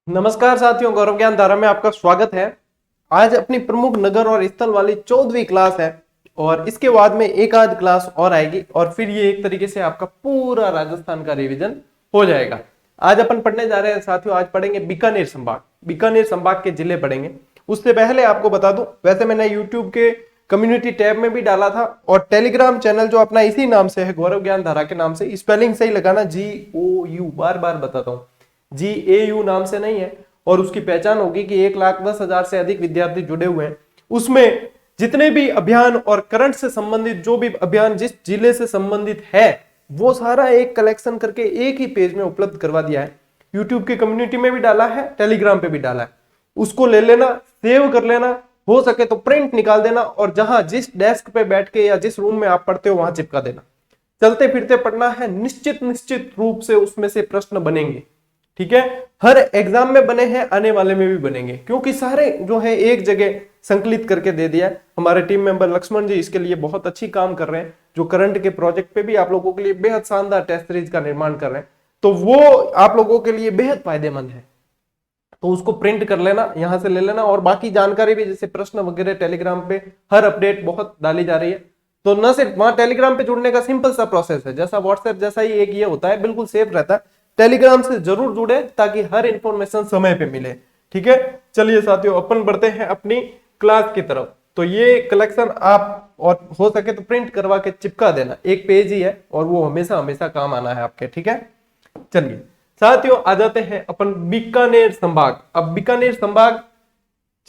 नमस्कार साथियों, गौरव ज्ञान धारा में आपका स्वागत है। आज अपनी प्रमुख नगर और स्थल वाली 14वीं क्लास है और इसके बाद में एक आध क्लास और आएगी और फिर ये एक तरीके से आपका पूरा राजस्थान का रिवीजन हो जाएगा। आज अपन पढ़ने जा रहे हैं साथियों, आज पढ़ेंगे बीकानेर संभाग के जिले पढ़ेंगे। उससे पहले आपको बता दूं, वैसे मैंने यूट्यूब के कम्युनिटी टैब में भी डाला था और टेलीग्राम चैनल जो अपना इसी नाम से है, गौरव ज्ञान धारा के नाम से, स्पेलिंग सही लगाना, GOU, बार बार बताता हूँ, GAU नाम से नहीं है। और उसकी पहचान होगी कि 1,10,000 से अधिक विद्यार्थी जुड़े हुए हैं। उसमें जितने भी अभियान और करंट से संबंधित जो भी अभियान जिस जिले से संबंधित है वो सारा एक कलेक्शन करके एक ही पेज में उपलब्ध करवा दिया है। यूट्यूब की कम्युनिटी में भी डाला है, टेलीग्राम पे भी डाला है। उसको ले लेना, सेव कर लेना, हो सके तो प्रिंट निकाल देना और जहां जिस डेस्क पे बैठ के या जिस रूम में आप पढ़ते हो वहां चिपका देना। चलते फिरते पढ़ना है, निश्चित रूप से उसमें से प्रश्न बनेंगे। ठीक है, हर एग्जाम में बने हैं, आने वाले में भी बनेंगे, क्योंकि सारे जो है एक जगह संकलित करके दे दिया है। हमारे टीम मेंबर लक्ष्मण जी इसके लिए बहुत अच्छी काम कर रहे हैं, जो करंट के प्रोजेक्ट पे भी आप लोगों के लिए बेहद शानदार टेस्ट सीरीज का निर्माण कर रहे हैं, तो वो आप लोगों के लिए बेहद फायदेमंद है। तो उसको प्रिंट कर लेना, यहां से ले लेना और बाकी जानकारी भी, जैसे प्रश्न वगैरह टेलीग्राम पे हर अपडेट बहुत डाली जा रही है। तो न सिर्फ वहां टेलीग्राम पे जुड़ने का सिंपल सा प्रोसेस है, जैसा व्हाट्सएप जैसा ही एक ये होता है, बिल्कुल सेफ रहता है। टेलीग्राम से जरूर जुड़े ताकि हर इंफॉर्मेशन समय पे मिले। ठीक है, चलिए साथियों अपन बढ़ते हैं अपनी क्लास की तरफ। तो ये कलेक्शन आप और हो सके तो प्रिंट करवा के चिपका देना, एक पेज ही है और वो हमेशा हमेशा काम आना है आपके। ठीक है, चलिए साथियों आ जाते हैं अपन बीकानेर संभाग। अब बीकानेर संभाग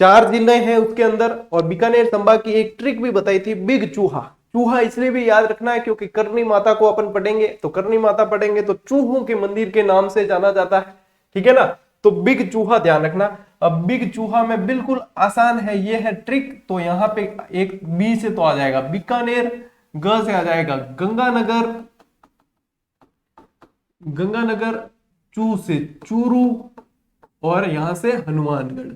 4 जिले हैं उसके अंदर, और बीकानेर संभाग की एक ट्रिक भी बताई थी, बिग चूहा। चूहा इसलिए भी याद रखना है क्योंकि करनी माता को अपन पढ़ेंगे, तो करनी माता पढ़ेंगे तो चूहों के मंदिर के नाम से जाना जाता है। ठीक है ना, तो बिग चूहा ध्यान रखना। अब बिग चूहा में बिल्कुल आसान है, ये है ट्रिक। तो यहाँ पे एक बी से तो आ जाएगा बीकानेर, ग से आ जाएगा गंगानगर, गंगानगर, चू से चूरू और यहां से हनुमानगढ़।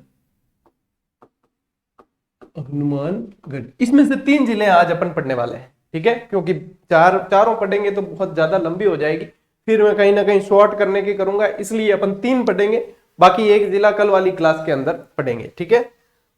इसमें से 3 जिले आज अपन पढ़ने वाले हैं। ठीक है, क्योंकि चारों पढ़ेंगे तो बहुत ज्यादा लंबी हो जाएगी, फिर मैं कहीं ना कहीं शॉर्ट करने की करूंगा, इसलिए अपन 3 पढ़ेंगे, बाकी एक जिला कल वाली क्लास के अंदर पढ़ेंगे। ठीक है,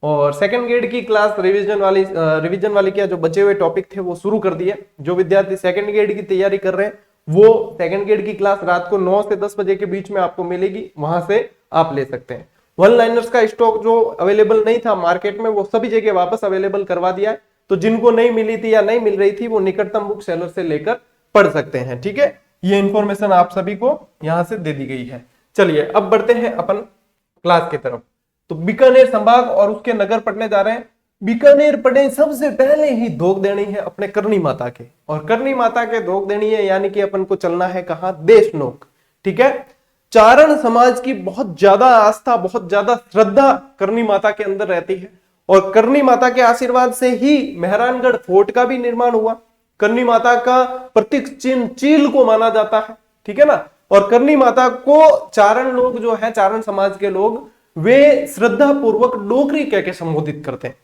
और सेकंड ग्रेड की क्लास रिवीजन वाली क्या जो बचे हुए टॉपिक थे वो शुरू कर दिए। जो विद्यार्थी सेकंड ग्रेड की तैयारी कर रहे हैं वो सेकंड ग्रेड की क्लास रात को 9 से 10 बजे के बीच में आपको मिलेगी, वहां से आप ले सकते हैं। वन लाइनर्स का स्टॉक जो अवेलेबल नहीं था मार्केट में वो सभी जगह वापस अवेलेबल करवा दिया है, तो जिनको नहीं मिली थी या नहीं मिल रही थी वो निकटतम बुक सेलर से लेकर पढ़ सकते हैं। ठीक है, ये इंफॉर्मेशन आप सभी को यहां से दे दी गई है। चलिए अब बढ़ते हैं अपन क्लास की तरफ। तो बीकानेर संभाग और उसके नगर पढ़ने जा रहे हैं। बीकानेर पढ़े, सबसे पहले ही धोख देनी है अपने करनी माता के, और करनी माता के धोख देनी है, यानी कि अपन को चलना है कहां, देशनोक। ठीक है, चारण समाज की बहुत ज्यादा आस्था, बहुत ज्यादा श्रद्धा करनी माता के अंदर रहती है, और करनी माता के आशीर्वाद से ही मेहरानगढ़ फोर्ट का भी निर्माण हुआ। करनी माता का प्रतीक चिन्ह चील को माना जाता है। ठीक है ना, और करनी माता को चारण लोग जो है, चारण समाज के लोग, वे श्रद्धा पूर्वक डोकरी कह के संबोधित करते हैं,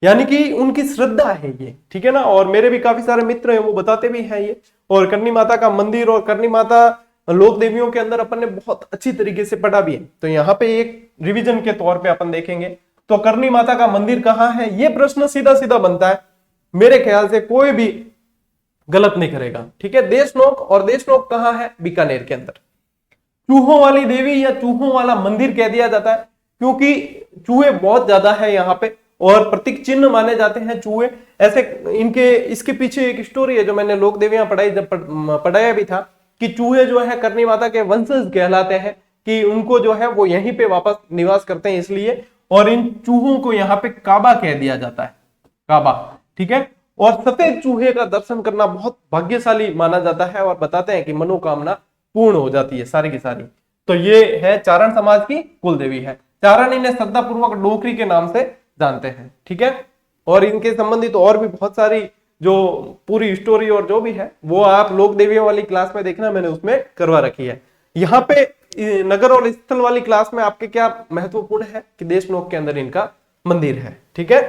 यानी कि उनकी श्रद्धा है ये। ठीक है ना, और मेरे भी काफी सारे मित्र हैं वो बताते भी हैं ये। और करनी माता का मंदिर और करनी माता लोक देवियों के अंदर अपन ने बहुत अच्छी तरीके से पढ़ा भी है, तो यहाँ पे एक रिवीजन के तौर पे अपन देखेंगे। तो करनी माता का मंदिर कहाँ है, ये प्रश्न सीधा सीधा बनता है, मेरे ख्याल से कोई भी गलत नहीं करेगा। ठीक है, देशनोक, और देशनोक कहाँ है, बीकानेर के अंदर। चूहों वाली देवी या चूहों वाला मंदिर कह दिया जाता है क्योंकि चूहे बहुत ज्यादा है यहाँ पे और प्रतीक चिन्ह माने जाते हैं चूहे। ऐसे इनके इसके पीछे एक स्टोरी है जो मैंने लोक देवियां पढ़ाई, जब पढ़ाया भी था, कि चूहे जो है करनी माता के वंशज कहलाते हैं, कि उनको जो है वो यहीं पे वापस निवास करते हैं इसलिए, और इन चूहों को यहाँ पे काबा कह दिया जाता है, काबा। ठीक है, और सफेद चूहे का दर्शन करना बहुत भाग्यशाली माना जाता है और बताते हैं कि मनोकामना पूर्ण हो जाती है सारी की सारी। तो ये है चारण समाज की कुल देवी है। चारण इन्हें श्रद्धा पूर्वक डोकरी के नाम से जानते हैं। ठीक है, और इनके संबंधित और भी बहुत सारी जो पूरी स्टोरी और जो भी है वो आप लोक देवियों वाली क्लास में देखना, मैंने उसमें करवा रखी है। यहाँ पे नगर और स्थल वाली क्लास में आपके क्या महत्वपूर्ण है कि देशनोक के अंदर इनका मंदिर है। ठीक है,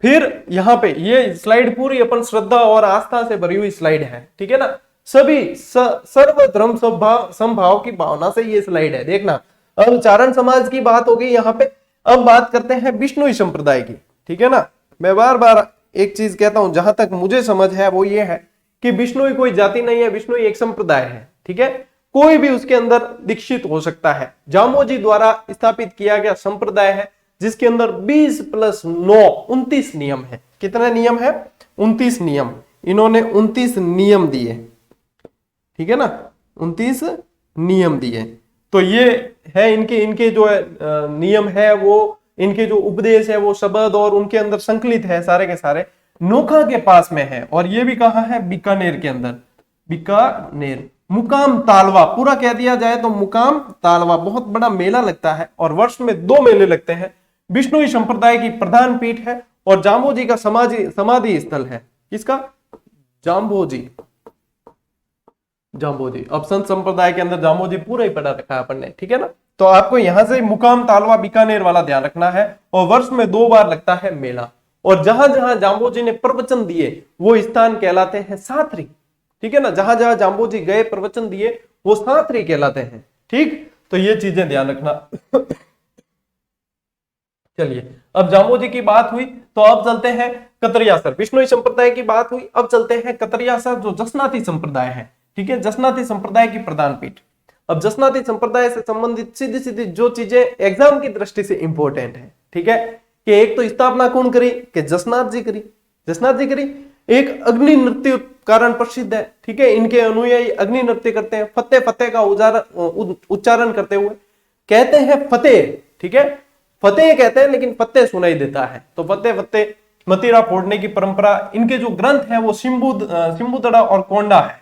फिर यहाँ पे ये स्लाइड पूरी अपन श्रद्धा और आस्था से भरी हुई स्लाइड है। ठीक है ना, सभी सर्व धर्म समभाव की भावना से ये स्लाइड है, देखना अब चारण समाज की बात हो गई यहाँ पे। अब बात करते हैं बिश्नोई संप्रदाय की, ठीक है ना। मैं बार बार एक चीज कहता हूं, जहां तक मुझे समझ है वो ये है कि बिश्नोई कोई जाति नहीं है, बिश्नोई एक संप्रदाय है, ठीक है। कोई भी उसके अंदर दीक्षित हो सकता है। जामोजी द्वारा स्थापित किया गया संप्रदाय है जिसके अंदर 20 + 9 29 नियम है। कितने नियम है? 29 नियम। इन्होंने 29 नियम दिए, ठीक है ना, 29 नियम दिए। तो ये है इनके जो नियम है, वो इनके जो उपदेश है वो शब्द और उनके अंदर संकलित है सारे के सारे, नोखा के पास में है। और ये भी कहाँ है? बीकानेर के अंदर। बीकानेर, मुकाम तालवा, पूरा कह दिया जाए तो मुकाम तालवा बहुत बड़ा मेला लगता है और वर्ष में 2 मेले लगते हैं। बिश्नोई संप्रदाय की प्रधान पीठ है और जाम्बोजी का समाधि स्थल है। किसका? जाम्बोजी। जाम्बोजी। अब संत संप्रदाय के अंदर जाम्बोजी पूरा ही पढ़ा रखा है अपन ने, ठीक है ना। तो आपको यहां से मुकाम तालवा बीकानेर वाला ध्यान रखना है। और वर्ष में 2 बार लगता है मेला। और जहां जहां जाम्बोजी ने प्रवचन दिए वो स्थान कहलाते हैं साथरी, ठीक है ना। जहां जहां जाम्बोजी गए प्रवचन दिए वो साथरी कहलाते हैं, ठीक। तो ये चीजें ध्यान रखना। चलिए, अब जाम्बोजी की बात हुई तो अब चलते हैं कतरियासर। बिश्नोई संप्रदाय की बात हुई, अब चलते हैं कतरियासर जो जसनाती संप्रदाय है, ठीक है। जसनाती संप्रदाय की प्रधान पीठ। अब जसनाती संप्रदाय से संबंधित सीधी सीधी जो चीजें एग्जाम की दृष्टि से इंपॉर्टेंट है, ठीक है, कि एक तो स्थापना कौन करी? कि जसनाथ जी करी। जसनाथ जी करी। एक अग्नि नृत्य कारण प्रसिद्ध है, ठीक है। इनके अनुयायी अग्नि नृत्य करते हैं, फतेह फतेह का उच्चारण करते हुए कहते हैं फतेह, ठीक है। फतेह कहते हैं लेकिन फतेह सुनाई देता है, तो फतेह फतेह मतीरा फोड़ने की परंपरा। इनके जो ग्रंथ है वो सिंबुदड़ा और कोंडा है।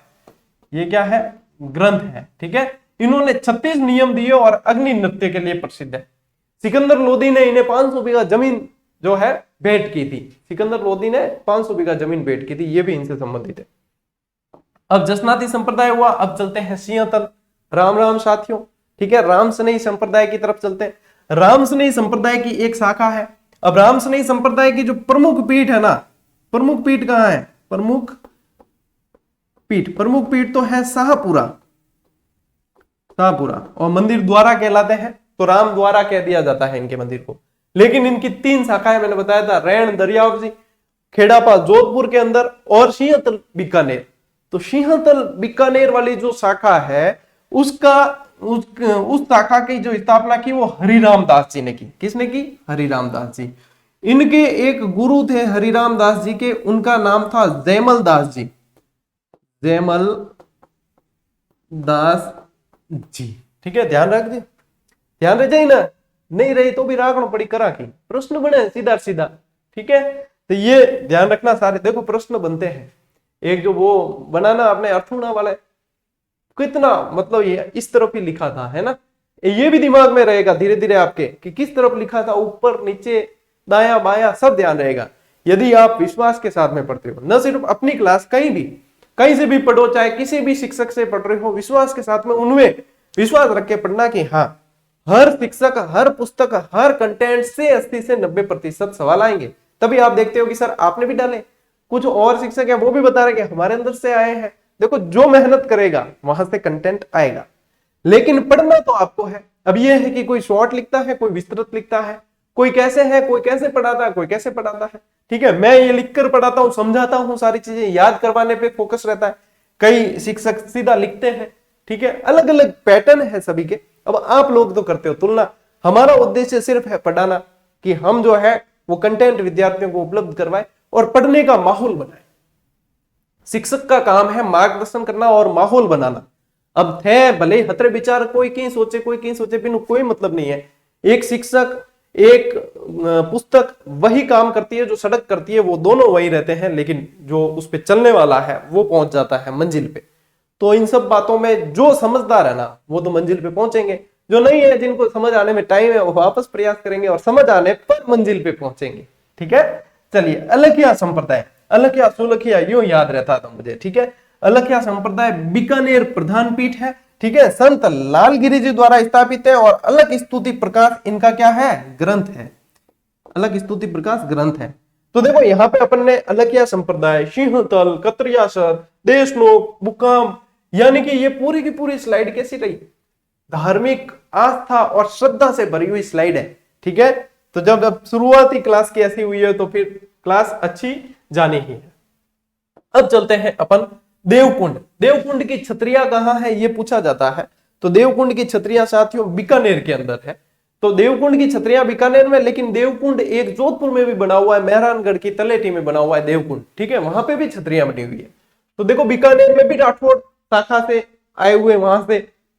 ये क्या है? ग्रंथ है, ठीक है। इन्होंने 36 नियम दिए और अग्नि नृत्य के लिए प्रसिद्ध है। सिकंदर लोदी ने इन्हें 500 बीघा जमीन जो है भेंट की थी। सिकंदर लोदी ने 500 बीघा जमीन भेंट की थी, ये भी इनसे संबंधित है। अब जसनाती संप्रदाय हुआ। अब चलते हैं सिंहतल। राम राम साथियों, ठीक है। रामसनेही संप्रदाय की तरफ चलते हैं। रामसनेही संप्रदाय की एक शाखा है। अब रामसनेही संप्रदाय की जो प्रमुख पीठ है ना, प्रमुख पीठ कहां है? प्रमुख पीठ तो है शाहपुरा। शाहपुरा। और मंदिर द्वारा कहलाते हैं, तो राम द्वारा कह दिया जाता है इनके मंदिर को। लेकिन इनकी 3 शाखाएं मैंने बताया था, रैण दरियावजी खेड़ापा जोधपुर के अंदर और सिंहतल बीकानेर। तो सिंहतल बीकानेर वाली जो शाखा है उस शाखा की जो स्थापना की वो हरिराम दास जी ने की। किसने की? हरिराम दास जी। इनके एक गुरु थे हरिराम दास जी के, उनका नाम था जयमल दास जी। जयमल दास जी, ठीक है। ध्यान रख दी, ध्यान रह जाए ना, नहीं रही तो भी राखण पड़ी करा की प्रश्न बने सीधा सीधा, ठीक है। तो ये ध्यान रखना सारे। देखो प्रश्न बनते हैं, एक जो वो बनाना अपने अर्थूणा वाला कितना, मतलब ये इस तरफ ही लिखा था, है ना। ये भी दिमाग में रहेगा धीरे धीरे आपके कि किस तरफ लिखा था, ऊपर नीचे दाया बाया सब ध्यान रहेगा यदि आप विश्वास के साथ में पढ़ते हो। न सिर्फ अपनी क्लास, कहीं से भी पढ़ो, चाहे किसी भी शिक्षक से पढ़ रहे हो, विश्वास के साथ में उनमें विश्वास रख के पढ़ना कि हाँ हर शिक्षक, हर पुस्तक, हर कंटेंट से 80 से 90% सवाल आएंगे। तभी आप देखते हो कि सर आपने भी डाले, कुछ और शिक्षक है वो भी बता रहे कि हमारे अंदर से आए हैं। देखो जो मेहनत करेगा वहां से कंटेंट आएगा, लेकिन पढ़ना तो आपको है। अब ये है कि कोई शॉर्ट लिखता है, कोई विस्तृत लिखता है, कोई कैसे है, कोई कैसे पढ़ाता है, कोई कैसे पढ़ाता है, ठीक है। मैं ये लिखकर पढ़ाता हूं, समझाता हूं, सारी चीजें याद करवाने पे फोकस रहता है। कई शिक्षक सीधा लिखते हैं, ठीक है। अलग अलग पैटर्न है सभी के। अब आप लोग तो करते हो तुलना, हमारा उद्देश्य सिर्फ है पढ़ाना, कि हम जो है वो कंटेंट विद्यार्थियों को उपलब्ध करवाए और पढ़ने का माहौल बनाए। शिक्षक का काम है मार्गदर्शन करना और माहौल बनाना। अब थे भले हतरे विचार, कोई कहीं सोचे बिनु कोई मतलब नहीं है। एक शिक्षक, एक पुस्तक वही काम करती है, जो सड़क करती है वो दोनों वही रहते हैं, लेकिन जो उस पे चलने वाला है वो पहुंच जाता है मंजिल पे। तो इन सब बातों में जो समझदार है ना वो तो मंजिल पे पहुंचेंगे, जो नहीं है, जिनको समझ आने में टाइम है, वो वापस प्रयास करेंगे और समझ आने पर मंजिल पे पहुंचेंगे, ठीक है। चलिए, अलखिया संप्रदाय, अलखिया सुलखिया यूं याद रहता था मुझे, ठीक है। अलखिया संप्रदाय बीकानेर प्रधान पीठ है, ठीक है। संत लालगिरी जी द्वारा स्थापित है और अलख स्तुति प्रकाश इनका क्या है? ग्रंथ है। अलख स्तुति प्रकाश ग्रंथ है। तो देखो यहाँ पे अपन ने अलखिया संप्रदाय, सिंहतल, कतरियासर, देशनोक, मुकाम, यानी कि ये पूरी की पूरी स्लाइड कैसी रही? धार्मिक आस्था और श्रद्धा से भरी हुई स्लाइड है। ठीक है, तो जब शुरुआती क्लास की ऐसी हुई है तो फिर क्लास अच्छी जानी ही है। अब चलते हैं अपन देवकुंड। देवकुंड की छतरिया कहाँ है ये पूछा जाता है। तो देवकुंड की छतरिया साथियों बीकानेर के अंदर है। तो देवकुंड की छतरिया बीकानेर में, लेकिन देवकुंड एक जोधपुर में भी बना हुआ है, मेहरानगढ़ की तलेटी में बना हुआ है देवकुंड। ठीक है, वहां पे भी छतरियां बनी हुई है। तो देखो बीकानेर में भी राठौड़ शाखा से आए हुए, वहां से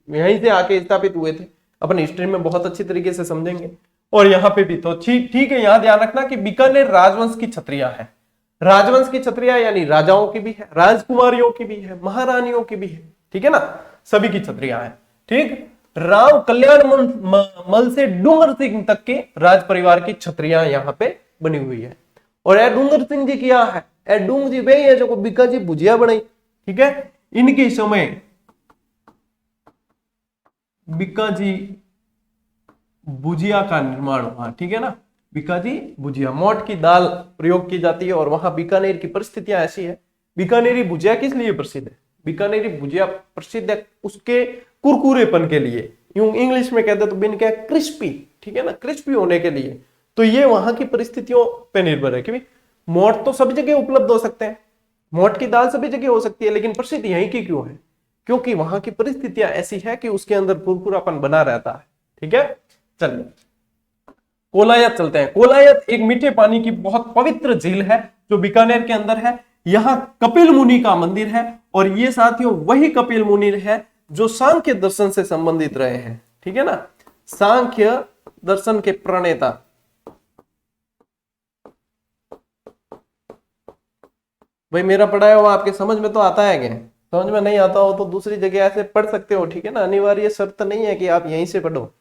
यहीं से आके स्थापित हुए थे। अपन हिस्ट्री में बहुत अच्छी तरीके से समझेंगे। और यहाँ पे भी तो ठीक है, यहाँ ध्यान रखना कि बीकानेर राजवंश की छतरिया है। राजवंश की छतरिया यानी राजाओं की भी है, राजकुमारियों की भी है, महारानियों की भी है। ठीक है ना, सभी की छतरिया है। ठीक, राव कल्याण मल से डूंगर सिंह तक के राज परिवार की छतरियां यहाँ पे बनी हुई है। और ए डूंगर सिंह जी क्या है, ए डूंग जी वे है जो बीका जी भुजिया बनाई। ठीक है, इनके समय बीका जी भुजिया का निर्माण हुआ। ठीक है ना, बीका जी भुजिया, मोट की दाल प्रयोग की जाती है। और वहां बीकानेर की परिस्थितियां ऐसी है। बीकानेरी भुजिया किस लिए प्रसिद्ध है? बीकानेरी भुजिया प्रसिद्ध है उसके कुरकुरेपन के लिए, यूं इंग्लिश में कहते तो बिन क्या क्रिस्पी। ठीक है ना, क्रिस्पी होने के लिए। तो ये वहां की परिस्थितियों पे निर्भर है कि मोट तो सभी जगह उपलब्ध हो सकते हैं, मोट की दाल सभी जगह हो सकती है, लेकिन प्रसिद्ध यहीं की क्यों है? क्योंकि वहां की परिस्थितियां ऐसी है कि उसके अंदर कुरकुरापन बना रहता है। ठीक है, चलिए कोलायत चलते हैं। कोलायत एक मीठे पानी की बहुत पवित्र झील है जो बीकानेर के अंदर है। यहाँ कपिल मुनि का मंदिर है। और ये साथियों वही कपिल मुनि है जो सांख्य दर्शन से संबंधित रहे हैं। ठीक है ना, सांख्य दर्शन के प्रणेता। भाई मेरा पढ़ाया हुआ आपके समझ में तो आता है क्या? समझ में नहीं आता हो तो दूसरी जगह ऐसे पढ़ सकते हो। ठीक है ना, अनिवार्य शर्त नहीं है कि आप यहीं से पढ़ो,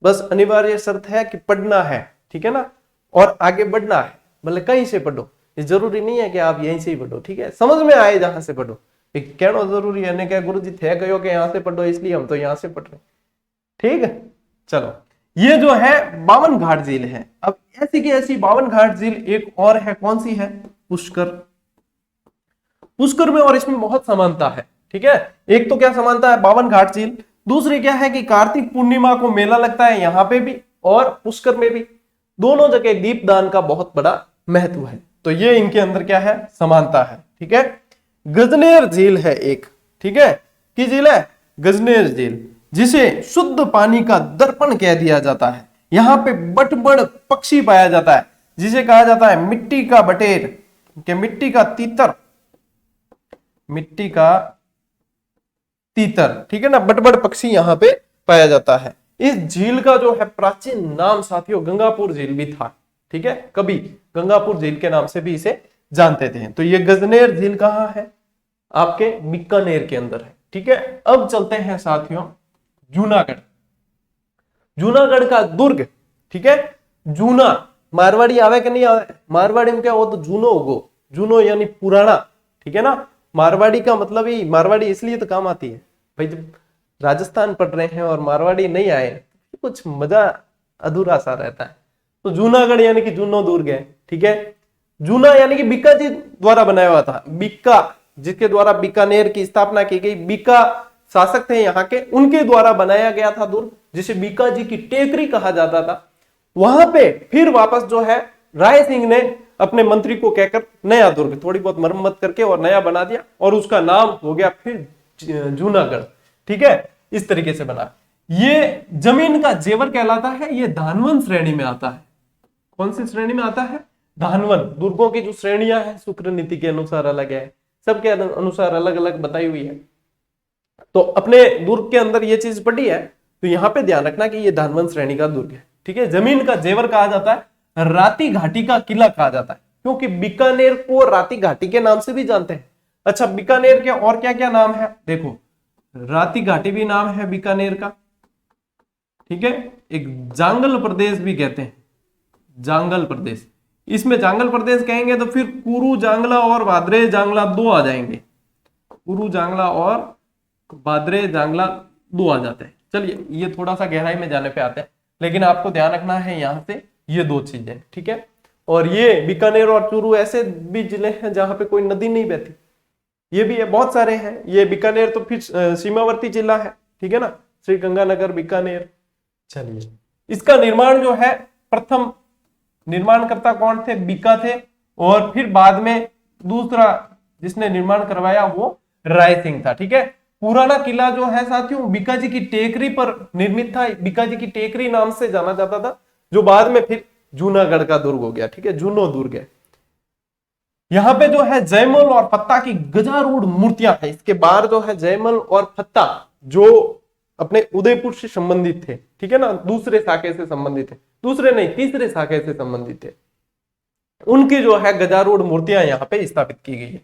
बस अनिवार्य शर्त है कि पढ़ना है। ठीक है ना, और आगे बढ़ना है, मतलब कहीं से पढ़ो, ये जरूरी नहीं है कि आप यहीं से ही पढ़ो। ठीक है, समझ में आए जहां से पढ़ो, कहना जरूरी है। क्या गुरु जी थे कहो कि यहाँ से पढ़ो, इसलिए हम तो यहाँ से पढ़ रहे। ठीक है, चलो ये जो है 52 घाट झील है। अब ऐसी की ऐसी 52 घाट झील एक और है, कौन सी है? पुष्कर। पुष्कर में और इसमें बहुत समानता है। ठीक है, एक तो क्या समानता है, 52 घाट झील। दूसरी क्या है कि कार्तिक पूर्णिमा को मेला लगता है यहाँ पे भी और पुष्कर में भी। दोनों जगह दीपदान का बहुत बड़ा महत्व है। तो ये इनके अंदर क्या है, समानता है। ठीक है, गजनेर झील है एक। ठीक है, की झील है गजनेर झील, जिसे शुद्ध पानी का दर्पण कह दिया जाता है। यहाँ पे बटबड़ पक्षी पाया जाता है जिसे कहा जाता है मिट्टी का बटेर, के मिट्टी का तीतर, मिट्टी का तीतर। ठीक है ना, बटबड़ पक्षी यहाँ पे पाया जाता है। इस झील का जो है प्राचीन नाम साथियों गंगापुर झील भी था। ठीक है, कभी गंगापुर झील के नाम से भी इसे जानते थे। तो ये गजनेर झील कहाँ है? आपके बीकानेर के अंदर है। ठीक है, अब चलते हैं साथियों जूनागढ़। जूनागढ़ का दुर्ग। ठीक है, जूना मारवाड़ी आवे कि नहीं आवे? मारवाड़ी में क्या हो तो जूनो होगो, जूनो यानी पुराना। ठीक है ना, मारवाड़ी का मतलब ही, मारवाड़ी इसलिए तो काम आती है भाई, जब राजस्थान पढ़ रहे हैं और मारवाड़ी नहीं आए कुछ मजा अधूरा सा रहता है। तो जूनागढ़ यानी कि जूनो दुर्ग है। ठीक है, जूना यानी कि बीका जी द्वारा बनाया हुआ था। बीका जिसके द्वारा बीकानेर की स्थापना की गई, बीका शासक थे यहाँ के, उनके द्वारा बनाया गया था दुर्ग, जिसे बीका जी की टेकरी कहा जाता था। वहां पे फिर वापस जो है राय सिंह ने अपने मंत्री को कहकर नया दुर्ग थोड़ी बहुत मरम्मत करके और नया बना दिया और उसका नाम हो गया फिर जूनागढ़। ठीक है, इस तरीके से बना। ये जमीन का जेवर कहलाता है। ये धानवन श्रेणी में आता है। कौन सी श्रेणी में आता है? धानवन। दुर्गों की जो श्रेणियां हैं शुक्र नीति के अनुसार अलग है, सबके अनुसार अलग अलग बताई हुई है। तो अपने दुर्ग के अंदर ये चीज पड़ी है, तो यहां पे ध्यान रखना कि ये धानवन श्रेणी का दुर्ग है। ठीक है, जमीन का जेवर कहा जाता है, राती घाटी का किला कहा जाता है, क्योंकि बीकानेर को राती घाटी के नाम से भी जानते हैं। अच्छा, बीकानेर के और क्या क्या नाम है? देखो, राती घाटी भी नाम है बीकानेर का। ठीक है, एक जांगल प्रदेश भी कहते हैं, जांगल प्रदेश। इसमें जांगल प्रदेश कहेंगे तो फिर कुरु जांगला और भाद्रे जांगला दो आ जाएंगे। कुरु जांगला और भाद्रे जांगला दो आ जाते हैं। चलिए ये थोड़ा सा गहराई में जाने पे आते हैं, लेकिन आपको ध्यान रखना है यहाँ से ये दो चीजें। ठीक है, और ये बीकानेर और चूरू ऐसे भी जिले हैं जहां पे कोई नदी नहीं बहती, ये भी है, बहुत सारे हैं। ये बीकानेर तो फिर सीमावर्ती जिला है। ठीक है ना, श्री गंगानगर बीकानेर। चलिए, इसका निर्माण जो है प्रथम निर्माणकर्ता कौन थे? बीका थे। और फिर बाद में दूसरा जिसने निर्माण करवाया वो राय सिंह था। ठीक है, पुराना किला जो है साथियों बीका जी की टेकरी पर निर्मित था। बीका जी की टेकरी नाम से जाना जाता था, जो बाद में फिर जूनागढ़ का दुर्ग हो गया। ठीक है, जूनो दुर्ग है। यहाँ पे जो है जयमल और फत्ता की गजारूढ़ मूर्तियां हैं। इसके बाहर जो है जयमल और फत्ता जो अपने उदयपुर से संबंधित थे, ठीक है ना, दूसरे शाखे से संबंधित थे, दूसरे नहीं तीसरे शाखे से संबंधित थे, उनकी जो है गजारूढ़ मूर्तियां यहाँ पे स्थापित की गई है।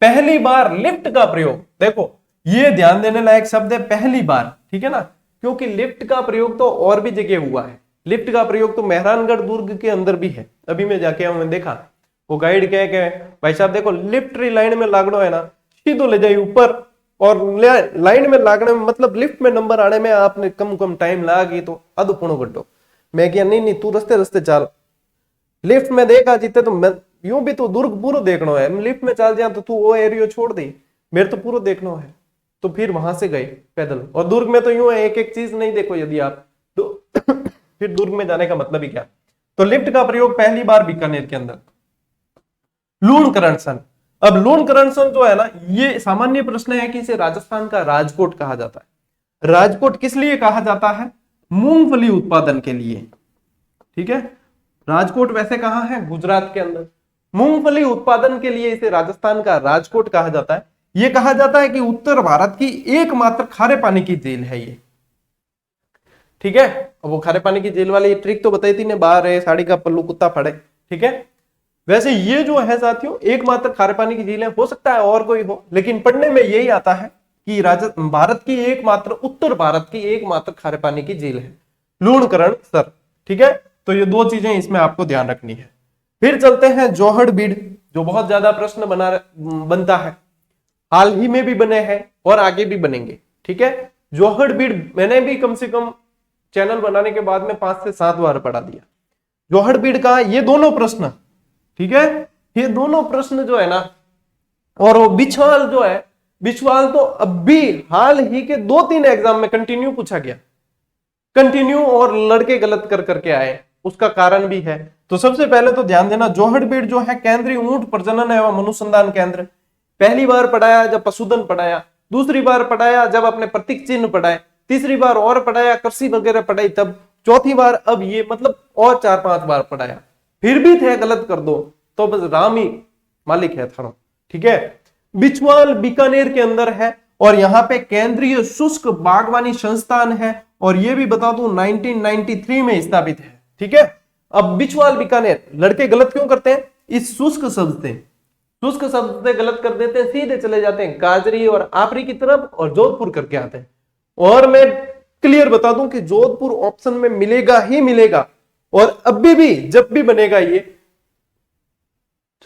पहली बार लिफ्ट का प्रयोग, देखो ये ध्यान देने लायक शब्द है, पहली बार। ठीक है ना, क्योंकि लिफ्ट का प्रयोग तो और भी जगह हुआ है। लिफ्ट का प्रयोग तो मेहरानगढ़ दुर्ग के अंदर भी है। अभी मैं जाके मैंने देखा, वो गाइड कह के भाई साहब देखो लिफ्ट री लाइन में लागणो है ना, सीधो ले जाइए ऊपर, और लाइन में लागने में मतलब लिफ्ट में नंबर आने में आपने कम टाइम लागी तो आधो पौनो घंटो। मैं क्या नहीं तू रस्ते रस्ते चल, लिफ्ट में देखा जीते तो मैं यूं भी तो दुर्ग पूरा देखना है, लिफ्ट में चल जा तो तू वो एरिया छोड़ दे, मेरे तो पूरा देखना है। तो फिर वहां से गए पैदल, और दुर्ग में तो यूं है एक एक चीज नहीं देखो यदि आप तो फिर दुर्ग में जाने का मतलब ही क्या। तो लिफ्ट का प्रयोग पहली बार बीकानेर के अंदर। लूणकरण सन, अब लूणकरण सन जो है ना, ये सामान्य प्रश्न है कि इसे राजस्थान का राजकोट कहा जाता है। राजकोट किस लिए कहा जाता है? मूंगफली उत्पादन के लिए। ठीक है, राजकोट वैसे कहां है? गुजरात के अंदर। मूंगफली उत्पादन के लिए इसे राजस्थान का राजकोट कहा जाता है। यह कहा जाता है कि उत्तर भारत की एकमात्र खारे पानी की झील है ये। ठीक है, अब वो खारे पानी की झील वाली ट्रिक तो बताई थी ने, बाहर है साड़ी का पल्लू कुत्ता फड़े। ठीक है, वैसे ये जो है साथियों एकमात्र खारे पानी की झील है, हो सकता है और कोई हो, लेकिन पढ़ने में यही आता है कि भारत की एकमात्र, उत्तर भारत की एकमात्र खारे पानी की झील है लूणकरण सर। ठीक है, तो ये दो चीजें इसमें आपको ध्यान रखनी है। फिर चलते हैं जोहड़बीड़, जो बहुत ज्यादा प्रश्न बनता है, हाल ही में भी बने हैं और आगे भी बनेंगे। ठीक है, जोहड़बीड़ मैंने भी कम से कम चैनल बनाने के बाद में 5 से 7 बार पढ़ा दिया। जोहड़बीड़ का ये दोनों प्रश्न, ठीक है, ये दोनों प्रश्न जो है ना, और वो बिछवाल जो है, बिछवाल तो अभी हाल ही के 2-3 एग्जाम में कंटिन्यू पूछा गया, कंटिन्यू, और लड़के गलत कर करके आए, उसका कारण भी है। तो सबसे पहले तो ध्यान देना, जोहड़बीड़ जो है केंद्रीय ऊंट प्रजनन एवं अनुसंधान केंद्र। पहली बार पढ़ाया जब पशुधन पढ़ाया, दूसरी बार पढ़ाया जब अपने प्रतीक चिन्ह पढ़ाए, तीसरी बार और पढ़ाया कृषि वगैरह पढ़ाई तब, चौथी बार अब ये, मतलब और 4-5 बार पढ़ाया, फिर भी थे गलत कर दो तो बस राम ही मालिक है थानो। ठीक है, बिछवाल बीकानेर के अंदर है, और यहाँ पे केंद्रीय शुष्क बागवानी संस्थान है, और ये भी बता दूं 1993 में स्थापित है। ठीक है, अब बिछवाल बीकानेर, लड़के गलत क्यों करते हैं? इस शुष्क शब्द से, शुष्क शब्द से गलत कर देते हैं, सीधे चले जाते हैं काजरी और आपरी की तरफ और जोधपुर करके आते हैं। और मैं क्लियर बता दूं कि जोधपुर ऑप्शन में मिलेगा ही मिलेगा, और अभी भी जब भी बनेगा ये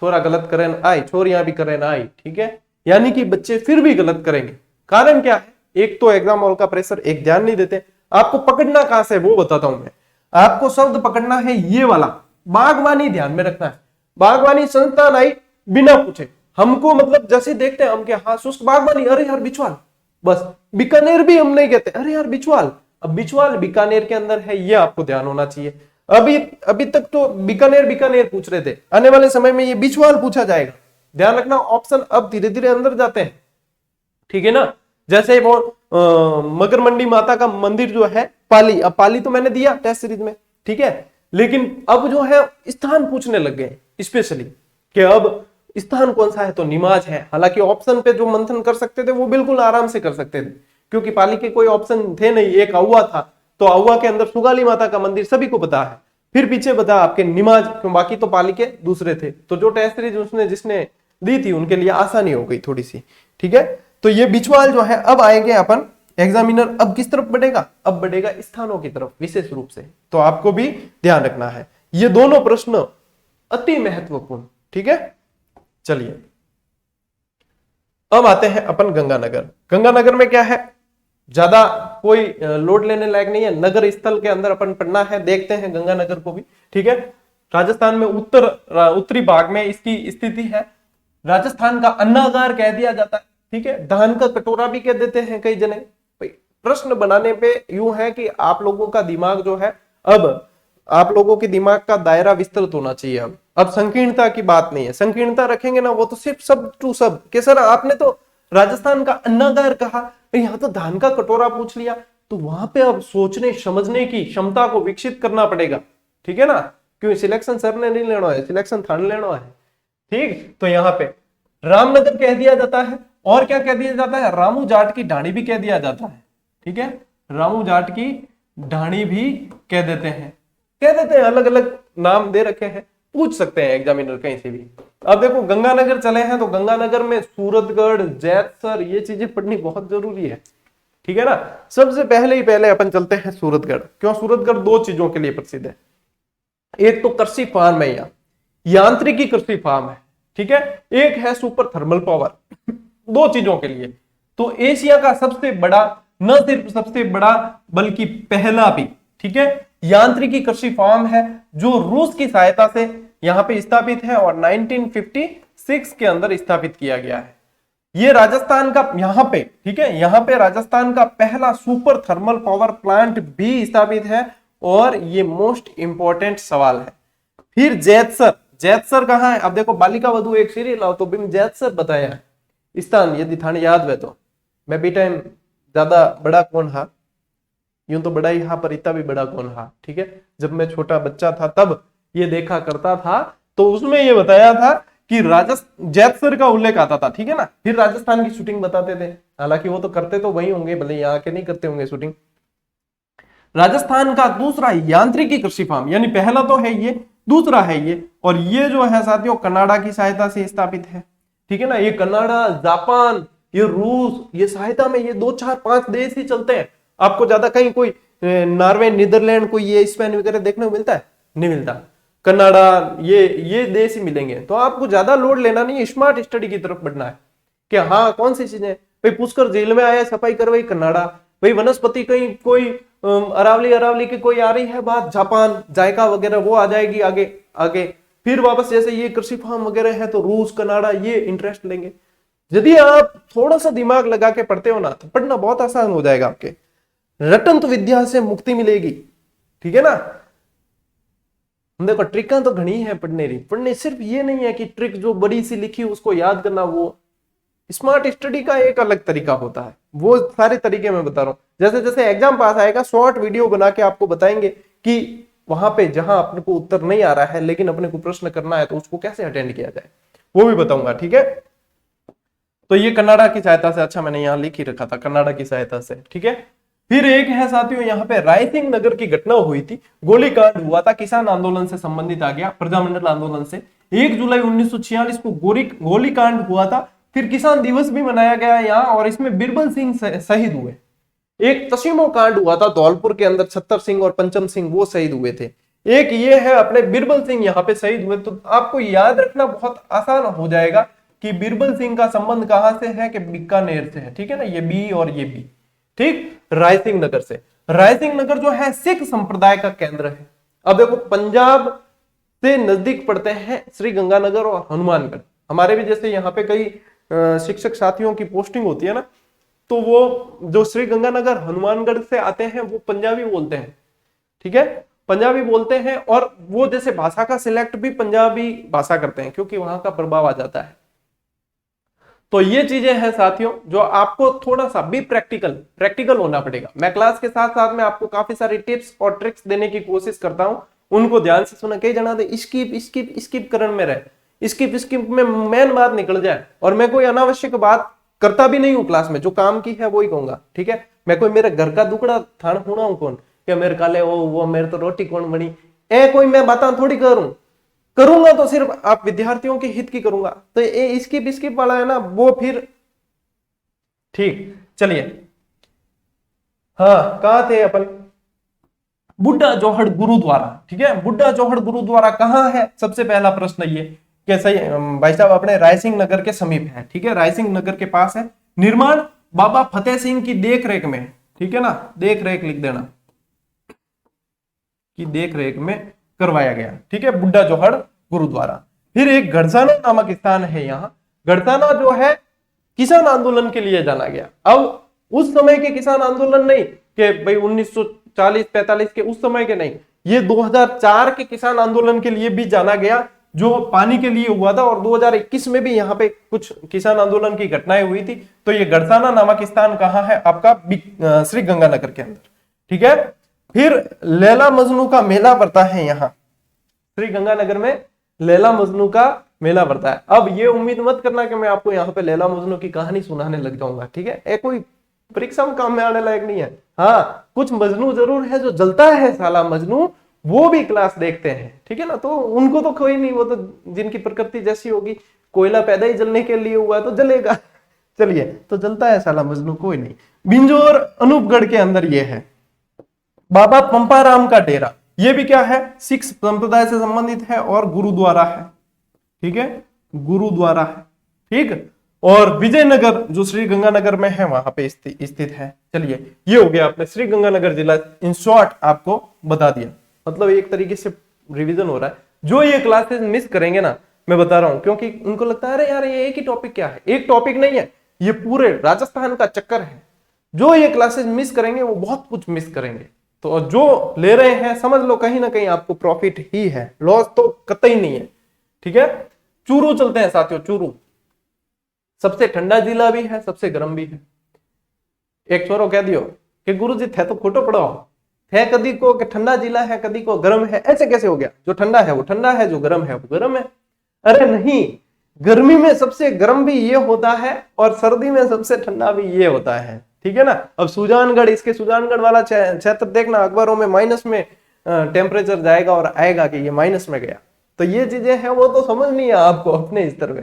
छोरा गलत करें आई, छोरियां भी करें आई। ठीक है, यानी कि बच्चे फिर भी गलत करेंगे। कारण क्या है? एक तो एग्जाम हॉल का प्रेशर, एक ध्यान नहीं देते। आपको पकड़ना कहां से वो बताता हूं मैं। आपको शब्द पकड़ना है ये वाला, बागवानी ध्यान में रखना है। बागवानी संस्थान आई बिना पूछे, हमको मतलब जैसे देखते हैं हम के हाँ शुष्क बागवानी, अरे यार बिछवाल, बस। बीकानेर भी हम नहीं कहते, अरे यार बिछवाल। अब बिछवाल बीकानेर के अंदर है, ये आपको ध्यान होना चाहिए। अभी तक तो बीकानेर पूछ रहे थे, आने वाले समय में ये बिछवाल पूछा जाएगा। ध्यान रखना, ऑप्शन अब धीरे धीरे अंदर जाते हैं। ठीक है ना, जैसे वो मगर मंडी माता का मंदिर जो है पाली, अब पाली तो मैंने दिया टेस्ट सीरीज में। ठीक है, लेकिन अब जो है स्थान पूछने लग गए स्पेशली, कि अब स्थान कौन सा है, तो निमाज है। हालांकि ऑप्शन पे जो मंथन कर सकते थे वो बिल्कुल आराम से कर सकते थे, क्योंकि पाली के कोई ऑप्शन थे नहीं, एक अहुआ था, तो अहुआ के अंदर सुगाली माता का मंदिर सभी को पता है। फिर पीछे बता आपके निमाज, क्यों बाकी तो पाली के दूसरे थे। तो जो टेस्ट सीरीज उसने जिसने दी थी उनके लिए आसानी हो गई थोड़ी सी। ठीक है, तो ये बिछवाल जो है, अब आएंगे अपन एग्जामिनर अब किस तरफ बढ़ेगा? अब बढ़ेगा स्थानों की तरफ विशेष रूप से, तो आपको भी ध्यान रखना है। ये दोनों प्रश्न अति महत्वपूर्ण। ठीक है, चलिए अब आते हैं अपन गंगानगर। गंगानगर में क्या है, ज्यादा कोई लोड लेने लायक नहीं है, नगर स्थल के अंदर अपन पढ़ना है। देखते हैं गंगानगर को भी। ठीक है, राजस्थान में उत्तरी भाग में इसकी स्थिति है। राजस्थान का अन्नागार कह दिया जाता है। ठीक है, धान का कटोरा भी कह देते हैं कई जने। प्रश्न बनाने पे यूं है कि आप लोगों का दिमाग जो है, अब आप लोगों के दिमाग का दायरा विस्तृत होना चाहिए। अब संकीर्णता की बात नहीं है, संकीर्णता रखेंगे ना वो तो सिर्फ सब टू सब के सर आपने तो राजस्थान का अन्नागार कहा, यहाँ तो धान का कटोरा पूछ लिया, तो वहां पे अब सोचने समझने की क्षमता को विकसित करना पड़ेगा, ठीक है ना, क्यों सिलेक्शन सर ने नहीं लेना है, सिलेक्शन थाने लेना है, ठीक। तो यहाँ पे रामनगर कह दिया जाता है, और क्या कह दिया जाता है, रामू जाट की ढाणी भी कह दिया जाता है, ठीक है, रामू जाट की ढाणी भी कह देते हैं, अलग अलग नाम दे रखे हैं, पूछ सकते हैं एग्जामिनर कहीं से भी। अब देखो गंगानगर चले हैं तो गंगानगर में सूरतगढ़, जैतसर, ये चीजें पढ़नी बहुत जरूरी है, ठीक है ना। सबसे पहले अपन चलते हैं सूरतगढ़। क्यों सूरतगढ़? दो चीजों के लिए प्रसिद्ध है, एक तो कृषि फार्म है, यहाँ यांत्रिकी कृषि फार्म है, ठीक है, एक है सुपर थर्मल पावर, दो चीजों के लिए। तो एशिया का सबसे बड़ा, न सिर्फ सबसे बड़ा बल्कि पहला भी, ठीक है, यांत्रिकी कृषि फार्म है जो रूस की सहायता से यहां पे स्थापित है और 1956 के अंदर स्थापित किया गया है। ये राजस्थान का यहां पे, ठीक है, यहां पे राजस्थान का पहला सुपर थर्मल पावर प्लांट भी स्थापित है और ये मोस्ट इंपॉर्टेंट सवाल है। फिर जैतसर, जैतसर कहां है? अब देखो बालिका वधु एक सीरियल आओ तो बिम जैतसर बताया है स्थान, यदि थाने याद है तो। मैं भी टाइम ज्यादा बड़ा कौन हा, यूं तो बड़ा ही हा पर इतना भी बड़ा कौन हा, ठीक है। जब मैं छोटा बच्चा था तब ये देखा करता था, तो उसमें ये बताया था कि राजस्थान जैतसर का उल्लेख आता था, ठीक है ना। फिर राजस्थान की शूटिंग बताते थे, हालांकि वो तो करते तो वही होंगे, भले यहाँ के नहीं करते होंगे शूटिंग। राजस्थान का दूसरा यांत्रिकी कृषि फार्म, यानी पहला तो है ये, दूसरा है ये, और ये जो है साथियों कनाडा की सहायता से स्थापित है, ठीक है ना। ये कनाडा, जापान, ये रूस, ये सहायता में ये 2 4 5 देश ही चलते हैं। आपको ज्यादा कहीं कोई नॉर्वे, नीदरलैंड, कोई ये स्पेन वगैरह देखने को मिलता है? नहीं मिलता। कनाडा, ये देश ही मिलेंगे। तो आपको ज्यादा लोड लेना नहीं है, स्मार्ट स्टडी की तरफ बढ़ना है कि हाँ कौन सी चीजें, भाई पुष्कर जेल में आया, सफाई करवाई कनाडा, भाई वनस्पति कहीं कोई अरावली की कोई आ रही है बात, जापान, जायका वगैरह वो आ जाएगी आगे आगे। फिर वापस जैसे ये कृषि फार्म वगैरह है तो रूस, कनाडा, ये इंटरेस्ट लेंगे। यदि आप थोड़ा सा दिमाग लगा के पढ़ते हो ना तो पढ़ना बहुत आसान हो जाएगा आपके, रटंत विद्या से मुक्ति मिलेगी, ठीक है ना। देखो ट्रिकां तो घनी है पढ़ने सिर्फ ये नहीं है कि ट्रिक जो बड़ी सी लिखी उसको याद करना, वो स्मार्ट स्टडी का एक अलग तरीका होता है, वो सारे तरीके मैं बता रहा हूं। जैसे जैसे एग्जाम पास आएगा शॉर्ट वीडियो बना के आपको बताएंगे कि वहां पे जहां अपने को उत्तर नहीं आ रहा है लेकिन अपने को प्रश्न करना है तो उसको कैसे अटेंड किया जाए, वो भी बताऊंगा, ठीक है। तो ये कनाडा की सहायता से, अच्छा मैंने यहाँ लिख ही रखा था कनाडा की सहायता से, ठीक है। फिर एक है साथियों यहाँ पे रायसिंह नगर की घटना हुई थी, गोलीकांड हुआ था, किसान आंदोलन से संबंधित आ गया, प्रजामंडल आंदोलन से। 1 जुलाई 1946 को गोलीकांड हुआ था। फिर किसान दिवस भी मनाया गया यहाँ और इसमें बिरबल सिंह शहीद हुए। एक तसीमो कांड हुआ था धौलपुर के अंदर, छत्तर सिंह और पंचम सिंह वो शहीद हुए थे। एक ये है अपने बिरबल सिंह यहाँ पे शहीद हुए। तो आपको याद रखना बहुत आसान हो जाएगा कि बिरबल सिंह का संबंध कहां से है, कि बीकानेर से है, ठीक है ना, ये बी और ये बी, ठीक। रायसिंह नगर से, रायसिंह नगर जो है सिख संप्रदाय का केंद्र है। अब देखो पंजाब से नजदीक पड़ते हैं श्री गंगानगर और हनुमानगढ़। हमारे भी जैसे यहाँ पे कई शिक्षक साथियों की पोस्टिंग होती है ना, तो वो जो श्री गंगानगर हनुमानगढ़ से आते हैं वो पंजाबी बोलते हैं, ठीक है, पंजाबी बोलते हैं। और वो जैसे भाषा का सिलेक्ट भी पंजाबी भाषा करते हैं क्योंकि वहां का प्रभाव आ जाता है। तो ये चीजें हैं साथियों जो आपको थोड़ा सा भी प्रैक्टिकल होना पड़ेगा। मैं क्लास के साथ साथ में आपको काफी सारी टिप्स और ट्रिक्स देने की कोशिश करता हूं, उनको ध्यान से सुना। कई जना दे स्किप करण में रहे, स्किप में मेन बात निकल जाए। और मैं कोई अनावश्यक बात करता भी नहीं हूं क्लास में, जो काम की है वो ही कहूंगा, ठीक है। मैं कोई मेरे घर का दुकड़ा थान होना हूं कौन, क्या मेरे काले वो मेरे तो रोटी कौन बनी, ए कोई मैं बात थोड़ी करूंगा तो सिर्फ आप विद्यार्थियों के हित की करूंगा। तो ये स्किप वाला है ना वो फिर, ठीक। चलिए हाँ कहां थे अपन, बुड्ढा जोहड़ गुरुद्वारा, ठीक है। बुड्ढा जोहड़ गुरुद्वारा कहां है, सबसे पहला प्रश्न ये कैसा भाई साहब अपने रायसिंह नगर के समीप है, ठीक है, रायसिंह नगर के पास है। निर्माण बाबा फतेह सिंह की देखरेख में, ठीक है ना, देखरेख लिख देना की देखरेख में करवाया गया, ठीक है, बुड्ढा जोहड़ गुरुद्वारा। फिर एक गढ़साना नामक स्थान है यहाँ। गढ़साना जो है किसान आंदोलन के लिए जाना गया। अब उस समय के किसान आंदोलन नहीं कि भाई 1940-45 के उस समय के नहीं, ये 2004 के किसान आंदोलन के लिए भी जाना गया जो पानी के लिए हुआ था। और 2021 में भी यहाँ पे कुछ किसान आंदोलन की घटनाएं हुई थी। तो ये गड़साना नामक स्थान कहाँ है आपका, श्री गंगानगर के अंदर, ठीक है। फिर लैला मजनू का मेला पड़ता है यहाँ श्री गंगानगर में, लैला मजनू का मेला पड़ता है। अब ये उम्मीद मत करना कि मैं आपको यहाँ पे लैला मजनू की कहानी सुनाने लग जाऊंगा, ठीक है, ये कोई परीक्षा में काम में आने लायक नहीं है। हाँ, कुछ मजनू जरूर है जो जलता है साला मजनू, वो भी क्लास देखते हैं, ठीक है ना। तो उनको तो कोई नहीं, वो तो जिनकी प्रकृति जैसी होगी, कोयला पैदा ही जलने के लिए हुआ तो जलेगा। चलिए, तो जलता है साला मजनू, कोई नहीं। बिंजोर अनूपगढ़ के अंदर ये है बाबा पंपाराम का डेरा, ये भी क्या है, सिख संप्रदाय से संबंधित है और गुरुद्वारा है, ठीक है, गुरुद्वारा है, ठीक। और विजयनगर जो श्री गंगानगर में है वहां पे स्थित है। चलिए, ये हो गया आपने श्री गंगानगर जिला इन शॉर्ट आपको बता दिया। मतलब एक तरीके से रिवीजन हो रहा है। जो ये क्लासेस मिस करेंगे ना, मैं बता रहा हूं, क्योंकि उनको लगता है अरे यार ये एक ही टॉपिक क्या है, एक टॉपिक नहीं है, ये पूरे राजस्थान का चक्कर है। जो ये क्लासेस मिस करेंगे वो बहुत कुछ मिस करेंगे। तो जो ले रहे हैं समझ लो कहीं ना कहीं आपको प्रॉफिट ही है, लॉस तो कतई नहीं है, ठीक है। चूरू चलते हैं साथियों। चूरू सबसे ठंडा जिला भी है, सबसे गर्म भी है। एक छोरो कह दियो कि गुरुजी थे तो खोटो पड़ो है, कदी को कि ठंडा जिला है, कदी को गर्म है, ऐसे कैसे हो गया? जो ठंडा है वो ठंडा है, जो गर्म है वो गर्म है। अरे नहीं, गर्मी में सबसे गर्म भी ये होता है और सर्दी में सबसे ठंडा भी ये होता है, ठीक है ना। अब सुजानगढ़, इसके सुजानगढ़ वाला क्षेत्र देखना, अखबारों में माइनस में टेम्परेचर जाएगा और आएगा कि ये माइनस में गया। तो ये चीजें हैं वो तो समझनी है आपको अपने स्तर पे,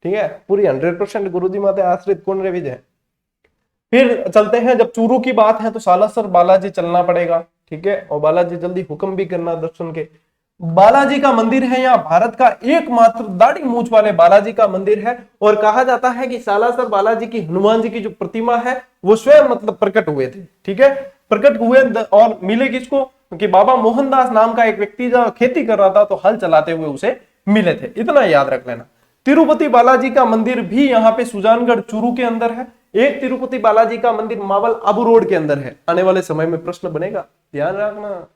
ठीक है। पूरी 100% गुरुजी माते आश्रित कौन रेविज है। फिर चलते हैं, जब चूरू की बात है तो सालासर बालाजी चलना पड़ेगा, ठीक है। और बालाजी जल्दी हुक्म भी करना दर्शन के। बालाजी का मंदिर है यहाँ, भारत का एकमात्र दाढ़ी मूंछ वाले बालाजी का मंदिर है। और कहा जाता है कि सालासर बालाजी की हनुमान जी की जो प्रतिमा है वो स्वयं मतलब प्रकट हुए थे, ठीक है, प्रकट हुए और मिले किसको, कि बाबा मोहनदास नाम का एक व्यक्ति जो खेती कर रहा था तो हल चलाते हुए उसे मिले थे, इतना याद रख लेना। तिरुपति बालाजी का मंदिर भी यहाँ पे सुजानगढ़ चूरू के अंदर है। एक तिरुपति बालाजी का मंदिर मावल आबू रोड के अंदर है। आने वाले समय में प्रश्न बनेगा, ध्यान रखना,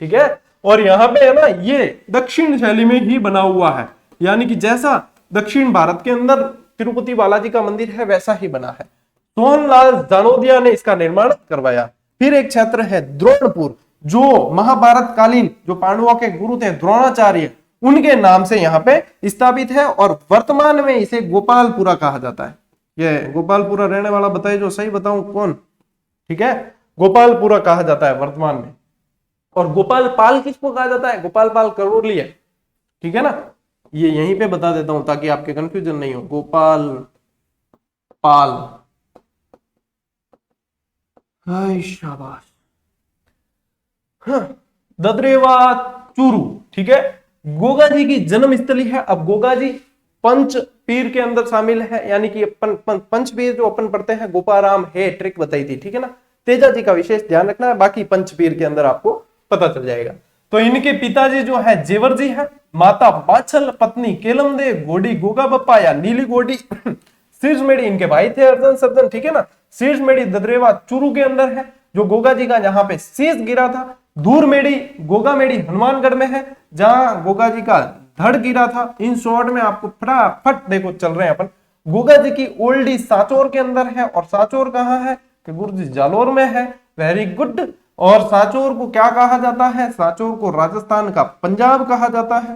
ठीक है। और यहाँ पे है ना, ये दक्षिण शैली में ही बना हुआ है, यानी कि जैसा दक्षिण भारत के अंदर तिरुपति बालाजी का मंदिर है वैसा ही बना है। सोहनलाल जानोदिया ने इसका निर्माण करवाया। फिर एक क्षेत्र है द्रोणपुर, जो महाभारत कालीन जो पांडवों के गुरु थे द्रोणाचार्य, उनके नाम से यहाँ पे स्थापित है। और वर्तमान में इसे गोपालपुरा कहा जाता है। ये गोपालपुरा रहने वाला बताइए जो सही बताऊं कौन, ठीक है, गोपालपुरा कहा जाता है वर्तमान में। और गोपाल पाल किसको कहा जाता है? गोपाल पाल करोली है, ठीक है ना। ये यहीं पे बता देता हूं ताकि आपके कंफ्यूजन नहीं हो। गोपाल पाल, शाबाश। हाँ, ददरेवा चूरू, ठीक है, गोगा जी की जन्म स्थली है। अब गोगा जी पंच पीर के अंदर शामिल है, यानी कि पंच पीर जो अपन पढ़ते हैं, गोपाराम है, ट्रिक बताई थी, ठीक है ना। तेजा जी का विशेष ध्यान रखना है, बाकी पंच पीर के अंदर आपको पता चल जाएगा। तो इनके पिताजी जो है जेवर जी है, माता बाछल, पत्नी केलमदे, गोडी गोगा बप्पा या नीली गोडी शीर्षमेढ़ी इनके भाई थे अर्जन सर्जन, ठीक है ना। शीर्षमेढ़ी ददरेवा चूरू के अंदर है, जो गोगा जी का जहां पे शीश गिरा था। दूरमेढ़ी गोगा मेढ़ी हनुमानगढ़ में है, जहां गोगा जी का धड़ गिरा था। इन शॉर्ट में आपको फटाफट देखो चल रहे हैं अपन। गोगा जी की ओल्डी सांचौर के अंदर है। और सांचौर कहाँ है? कि गुरुजी जालोर में है, वेरी गुड। और सांचौर को क्या कहा जाता है? सांचौर को राजस्थान का पंजाब कहा जाता है,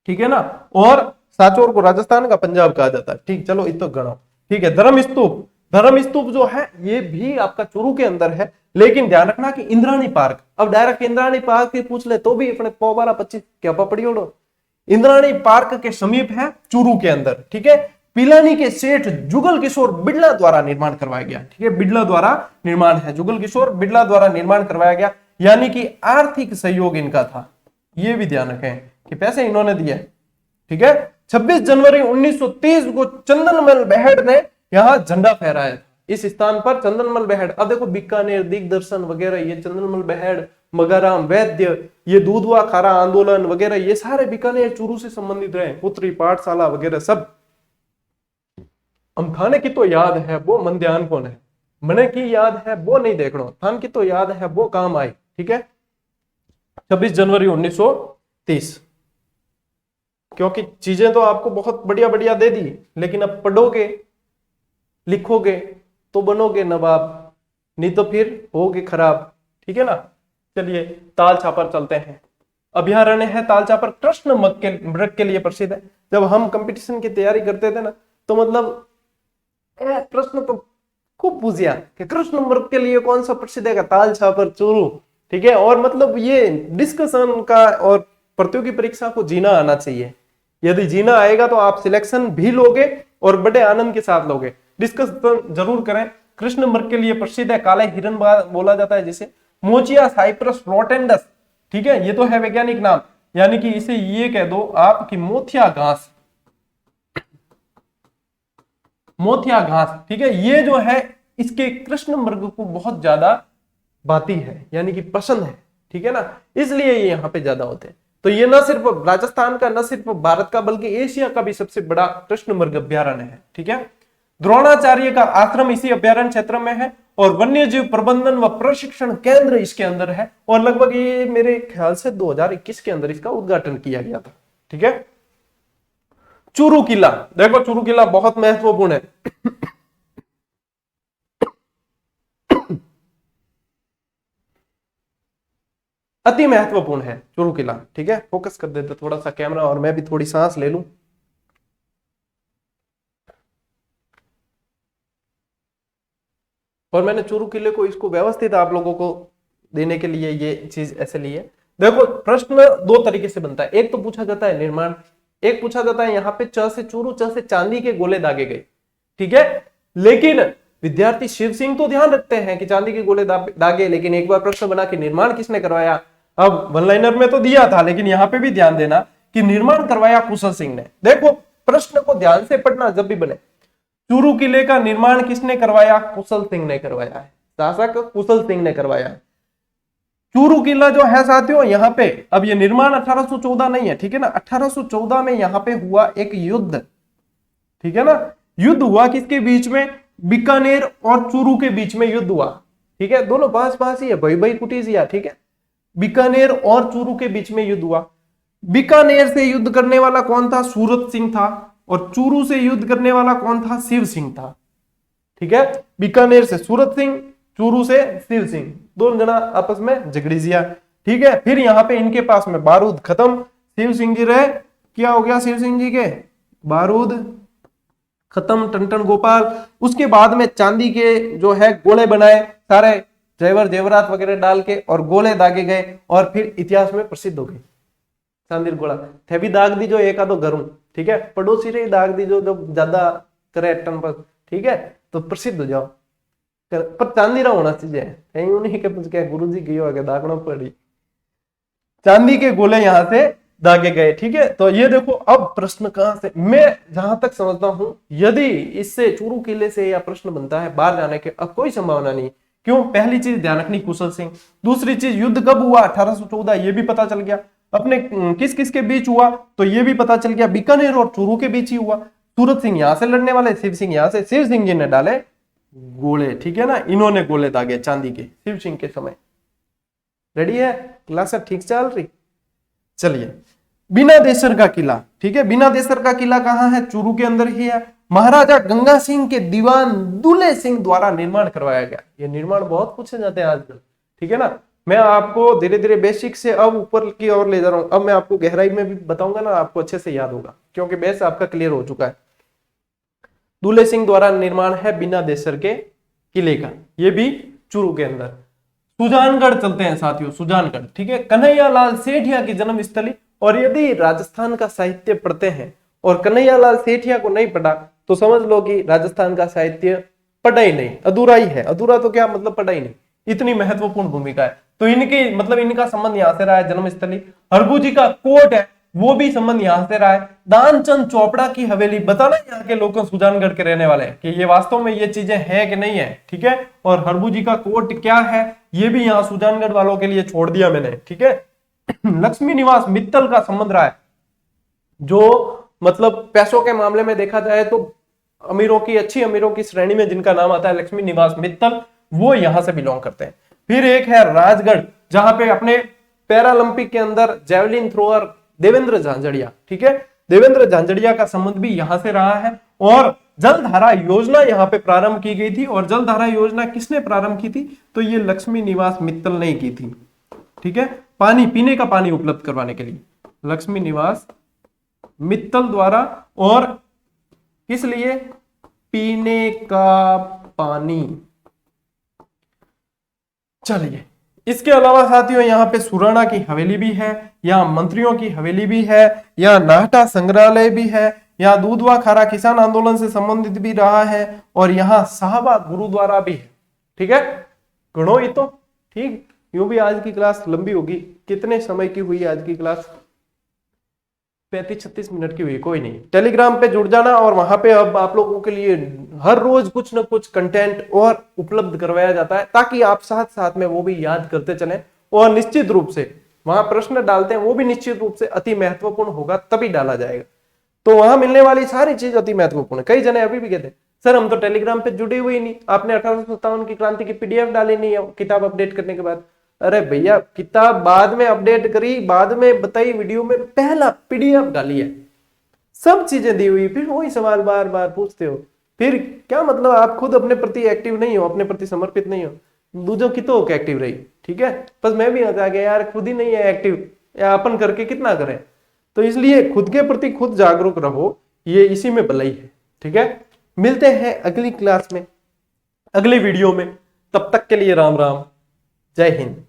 ठीक है ना। और सांचौर को राजस्थान का पंजाब कहा जाता है, ठीक। चलो इतो गणो, ठीक है। धर्मस्तूप, धर्मस्तूप जो है ये भी आपका चूरू के अंदर है, लेकिन ध्यान रखना कि इंद्राणी पार्क, अब डायरेक्ट इंद्राणी पार्क की पूछ ले तो भी अपने पौबारा 25 क्या पपड़ी ओढ़ो। इंद्राणी पार्क के समीप है चूरू के अंदर, ठीक है। पिलानी के सेठ जुगल किशोर बिड़ला द्वारा निर्माण करवाया गया, ठीक है, बिड़ला द्वारा निर्माण है, जुगल किशोर बिड़ला द्वारा निर्माण करवाया गया, यानी कि आर्थिक सहयोग इनका था। ये भी ध्यान रखें कि पैसे इन्होंने दिए, ठीक है। 26 जनवरी 1930 को चंदनमल बेहड़ ने यहाँ झंडा फहराया। इस स्थान पर चंदनमल बेहड़, अब देखो बीकानेर, दिग्दर्शन वगैरह, ये चंदनमल बेहड़, मगाराम वैद्य, ये दूधवा खारा आंदोलन वगैरह, ये सारे बीकानेर चूरू से संबंधित रहे। पुत्री पाठशाला वगैरह सब। थाने की तो याद है वो मन ध्यान कौन है, मने की याद है वो नहीं देखना, थान की तो याद है वो काम आई। ठीक है, 26 जनवरी 1930। क्योंकि चीजें तो आपको बहुत बढ़िया बढ़िया दे दी, लेकिन अब पढ़ोगे लिखोगे तो बनोगे नवाब, नहीं तो फिर होगे खराब। ठीक है ना। चलिए ताल छापर चलते हैं। अभयारण्य है ताल छापर, कृष्ण मृग के लिए प्रसिद्ध है। जब हम कंपटीशन की तैयारी करते थे ना, तो मतलब प्रश्न तो खूब पूछिया कि कृष्ण मृग के लिए कौन सा प्रसिद्ध है, ताल छापर चूरू। ठीक है, और मतलब ये डिस्कशन का और प्रतियोगी परीक्षा को जीना आना चाहिए। यदि जीना आएगा तो आप सिलेक्शन भी लोगे और बड़े आनंद के साथ लोगे। डिस्कशन जरूर करें। कृष्ण मृग के लिए प्रसिद्ध है, काले हिरन बोला जाता है जिसे, मोचिया साइप्रस रोटेंडस। ठीक है, ये तो है वैज्ञानिक नाम, यानी कि इसे ये कह दो आप कि मोथिया घास, मोथिया घास। ठीक है, ये जो है इसके कृष्ण मृग को बहुत ज्यादा भाती है, यानी कि पसंद है। ठीक है ना, इसलिए ये यहाँ पे ज्यादा होते हैं। तो ये न सिर्फ राजस्थान का, न सिर्फ भारत का, बल्कि एशिया का भी सबसे बड़ा कृष्ण मृग अभ्यारण्य है। ठीक है, द्रोणाचार्य का आश्रम इसी अभ्यारण्य क्षेत्र में है और वन्य जीव प्रबंधन व प्रशिक्षण केंद्र इसके अंदर है। और लगभग ये मेरे ख्याल से 2021 के अंदर इसका उद्घाटन किया गया था। ठीक है, चूरू किला, देखो चूरू किला बहुत महत्वपूर्ण है। अति महत्वपूर्ण है चूरू किला। ठीक है, फोकस कर देते थोड़ा सा कैमरा, और मैं भी थोड़ी सांस ले लूं। और मैंने चूरू किले को, इसको व्यवस्थित आप लोगों को देने के लिए ये चीज ऐसे ली है। देखो प्रश्न दो तरीके से बनता है, एक तो पूछा जाता है निर्माण, एक पूछा जाता है यहाँ पे च से चूरू, च से चांदी के गोले दागे गए। ठीक है, लेकिन विद्यार्थी शिव सिंह तो ध्यान रखते हैं कि चांदी के गोले दागे, लेकिन एक बार प्रश्न बना कि निर्माण किसने करवाया। अब वन लाइनर में तो दिया था, लेकिन यहाँ पे भी ध्यान देना कि निर्माण करवाया कुशल सिंह ने। देखो प्रश्न को ध्यान से पढ़ना जब भी बने। चूरू किले का निर्माण किसने करवाया, कुशल सिंह ने करवाया है, शासक कुशल सिंह ने करवाया है। चूरू किला जो है साथियों, यहाँ पे अब ये निर्माण 1814 नहीं है। ठीक है ना, 1814 में यहाँ पे हुआ एक युद्ध। ठीक है ना, युद्ध हुआ किसके बीच में, बीकानेर और चूरू के बीच में युद्ध हुआ। ठीक है, दोनों पास पास ही है, भाई भाई कुटीजिया। ठीक है, बीकानेर और चूरू के बीच में युद्ध हुआ। बीकानेर से युद्ध करने वाला कौन था, सूरत सिंह था, और चूरू से युद्ध करने वाला कौन था, शिव सिंह था। ठीक है, बीकानेर से सूरत सिंह, चूरू से शिव सिंह, दोनों जना आपस में झगड़िया। ठीक है, फिर यहाँ पे इनके पास में बारूद खत्म, शिव सिंह जी रहे, क्या हो गया शिव सिंह जी के, बारूद खत्म, टन गोपाल। उसके बाद में चांदी के जो है गोले बनाए, सारे जेवर जेवरात वगैरह डाल के, और गोले दागे गए, और फिर इतिहास में प्रसिद्ध हो गए चांदीर गोला। थे भी दाग दी जो एक आधो घरों। ठीक है, पड़ोसी रे दाग दी जो ज्यादा करे टन पर। ठीक है, तो प्रसिद्ध हो जाओ, पर चांदी होना चाहिए, कहीं नहीं के पूछ के गुरु जी गयो आगे दागना पड़ी। चांदी के गोले यहां से दागे गए। ठीक है, तो ये देखो अब प्रश्न कहां से, मैं जहां तक समझता हूं यदि इससे चूरू किले से या प्रश्न बनता है बाहर जाने के, अब कोई संभावना नहीं। क्यों, पहली चीज ध्यान रखनी कुशल सिंह, दूसरी चीज युद्ध कब हुआ 1814, ये भी पता चल गया। अपने किस किस के बीच हुआ तो ये भी पता चल गया, बीकानेर और चूरू के बीच ही हुआ। सूरत सिंह यहां से लड़ने वाले, शिव सिंह यहां से, शिव सिंह जी ने डाले गोले। ठीक है ना, इन्होंने गोले दागे चांदी के शिव सिंह के समय। रेडी है, क्लास ठीक चल रही। चलिए, बिना देसर का किला। ठीक है, बिना देसर का किला कहां है, चूरू के अंदर ही है। महाराजा गंगा सिंह के दीवान दुले सिंह द्वारा निर्माण करवाया गया। ये निर्माण बहुत पूछे जाते हैं आजकल। ठीक है ना, मैं आपको धीरे धीरे बेसिक से अब ऊपर की ओर ले जा रहा हूं। अब मैं आपको गहराई में भी बताऊंगा ना, आपको अच्छे से याद होगा, क्योंकि बेस आपका क्लियर हो चुका है। दुले सिंह द्वारा निर्माण है बिना देसर के किले का, ये भी चूरू के अंदर। सुजानगढ़ चलते हैं साथियों, सुजानगढ़। ठीक है, कन्हैया लाल सेठिया की जन्म स्थली। और यदि राजस्थान का साहित्य पढ़ते हैं और कन्हैया लाल सेठिया को नहीं पढ़ा, तो समझ लो कि राजस्थान का साहित्य पढ़ा ही नहीं, अधूरा ही है। अधूरा तो क्या मतलब, पढ़ा ही नहीं, इतनी महत्वपूर्ण भूमिका है। तो इनकी मतलब इनका संबंध यहां से रहा है, जन्मस्थली। हरबू जी का कोट है, वो भी संबंध यहां से रहा है। दानचंद चोपड़ा की हवेली, बताना यहाँ के लोग सुजानगढ़ के रहने वाले कि ये वास्तव में ये चीजें है कि नहीं है। ठीक है, और हरबू जी का कोट क्या है, ये भी यहाँ सुजानगढ़ वालों के लिए छोड़ दिया मैंने। ठीक है, लक्ष्मी निवास मित्तल का संबंध रहा है, जो मतलब पैसों के मामले में देखा जाए तो अमीरों की, अच्छी अमीरों की श्रेणी में जिनका नाम आता है लक्ष्मी निवास मित्तल, वो यहां से बिलोंग करते हैं। फिर एक है राजगढ़, जहां पे अपने पैरालंपिक के अंदर जेवलिन थ्रोअर देवेंद्र झांझड़िया, ठीक है, देवेंद्र झांझड़िया का संबंध भी यहां से रहा है। और जलधारा योजना यहां पे प्रारंभ की गई थी, और जलधारा योजना किसने प्रारंभ की थी, तो ये लक्ष्मी निवास मित्तल ने की थी, ठीक है, पानी, पीने का पानी उपलब्ध करवाने के लिए लक्ष्मी निवास मित्तल द्वारा। और किस लिए, पीने का पानी। चलिए, इसके अलावा साथियों यहाँ पे सुराणा की हवेली भी है, यहाँ मंत्रियों की हवेली भी है, यहाँ नाहटा संग्रहालय भी है, यहाँ दूधवा खारा किसान आंदोलन से संबंधित भी रहा है, और यहाँ शाहबाद गुरुद्वारा भी है, ठीक है। गणो ही तो, ठीक। यूं भी आज की क्लास लंबी होगी, कितने समय की हुई आज की क्लास, 35-36 मिनट की हुई, कोई नहीं। टेलीग्राम पे जुड़ जाना, और वहां पे अब आप लोगों के लिए हर रोज कुछ ना कुछ कंटेंट और उपलब्ध करवाया जाता है, ताकि आप साथ साथ में वो भी याद करते चलें। और निश्चित रूप से वहां प्रश्न डालते हैं, वो भी निश्चित रूप से अति महत्वपूर्ण होगा, तभी डाला जाएगा। तो वहां मिलने वाली सारी चीज अति महत्वपूर्ण है। कई जने अभी भी कहते हैं सर हम तो टेलीग्राम पे जुड़े हुए ही नहीं, आपने 1857 की क्रांति की पीडीएफ डाली नहीं है किताब अपडेट करने के बाद। अरे भैया, किताब बाद में अपडेट करी, बाद में बताई वीडियो में, पहला पीडीएफ डाली है, सब चीजें दी हुई, फिर वही सवाल बार बार पूछते हो, फिर क्या मतलब, आप खुद अपने प्रति एक्टिव नहीं हो, अपने प्रति समर्पित नहीं हो, दूसरों की तो एक्टिव रही, ठीक है। बस मैं भी आ गया यार, खुद ही नहीं है एक्टिव, या अपन करके कितना करें। तो इसलिए खुद के प्रति खुद जागरूक रहो, ये इसी में भलाई है, ठीक है। मिलते हैं अगली क्लास में, अगली वीडियो में, तब तक के लिए राम राम, जय हिंद।